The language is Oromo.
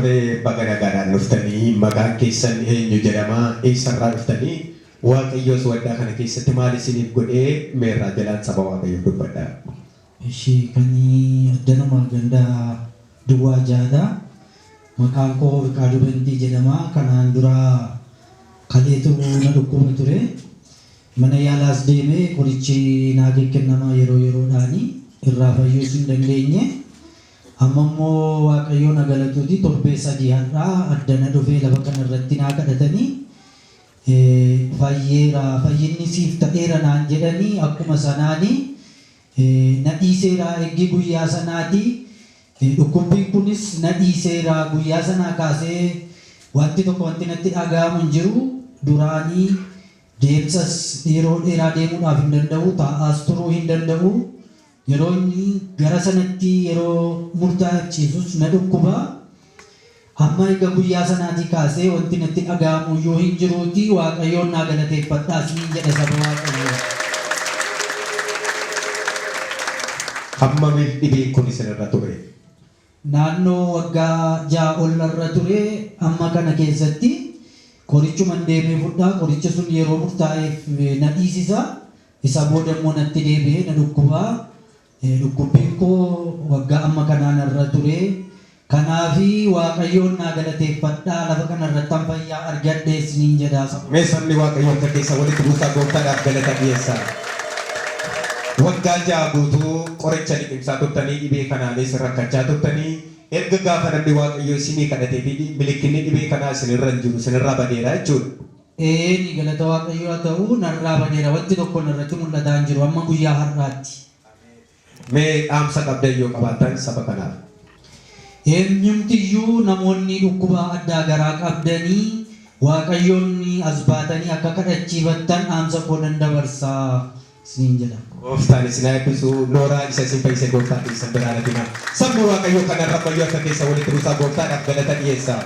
Tole bagana nuftanii maqaan keessan eenyu jedhama eessarraa dhuftanii waaqayyoos waddaa kana keessatti maal isiniif godhee meerraa jalaan saba waaqayyoo dubbadha. Ishee kanii addanuma gandaa duwwaa jaadha. Maqaan koo Riqaaduu Bantii jedhama. Kanaan dura kaleetu na dhukkuba ture. Mana yaalaas deemee qorichi naa kennama yeroo yeroodhaani irraa fayyuus hin dandeenye. Amma immoo waaqayyoo na galatuuti torbee sadii har'aa addana dhufee lafa kanarratti naa kadhatanii fayyeera fayyinni siif ta'eera naan jedhanii akkuma sanaanii na dhiiseera eegii guyyaa sanaati. Dhukkubbiin kunis na dhiiseera guyyaa sanaa kaasee wanti tokko wanti natti dhaga'amu hin jiru. Duraanii deemsas yeroo dheeraa deemuudhaaf hin danda'u, taa'aas turuu hin danda'u. Yeroo inni gara sanatti yeroo murtaa'achiisus na dhukkuba. Amma egaa guyyaa sanaatii kaasee wanti natti dhaga'amu yoo hin jiruuti waaqayyoon naa galateeffadhaas niin jedha saba waaqayyoo. Hammamiif dhibeen kun isinirra ture? Naannoo waggaa 6 ol irra ture. Amma kana keessatti qorichuman deemee fudhaa. Qoricha sun yeroo murtaa'eef na dhiisisa. Isa booda immoo natti deebi'ee na dhukkubaa. Dhukkubbiin koo waggaa amma kanaan irra ture. Kanaafi waaqayyoon naa galateeffadhaa lafa kanarratti fayyaa argadhee isiniin jedhaa. Mee sabni waaqayyoon keessa walitti buusaa gooftaadhaaf galata dhiyeessaa. Waggaa 6 guutuu qoricha liqimsaa turtanii dhibee kanaanis rakkachaa turtanii erga gaafa namni waaqayyoo isinii kadhatee fi milikinni dhibee kanaa isinirra hin jiru isinirraa badeera jechuudha. Ni galata waaqayyoo haa ta'u narraa badeera wanti tokko narratti mul'ataa hin jiru amma guyyaa har'aatti. Mee dhaamsa qabdan yoo qabaatan saba kanaaf. Eenyumtiyyuu namoonni dhukkuba addaa garaa qabdanii waaqayyoon as baatanii akka kadhachiifattan dhaamsa koo nan dabarsaa isiniin jedha. Gooftaan isin haa eebbisu nooraa isa isin fayyise gooftaan isin biraan atina. Sabni waaqayyoo kanarra bayyoo akka keessa walitti buusaa gooftaadhaaf galata dhiyeessaa.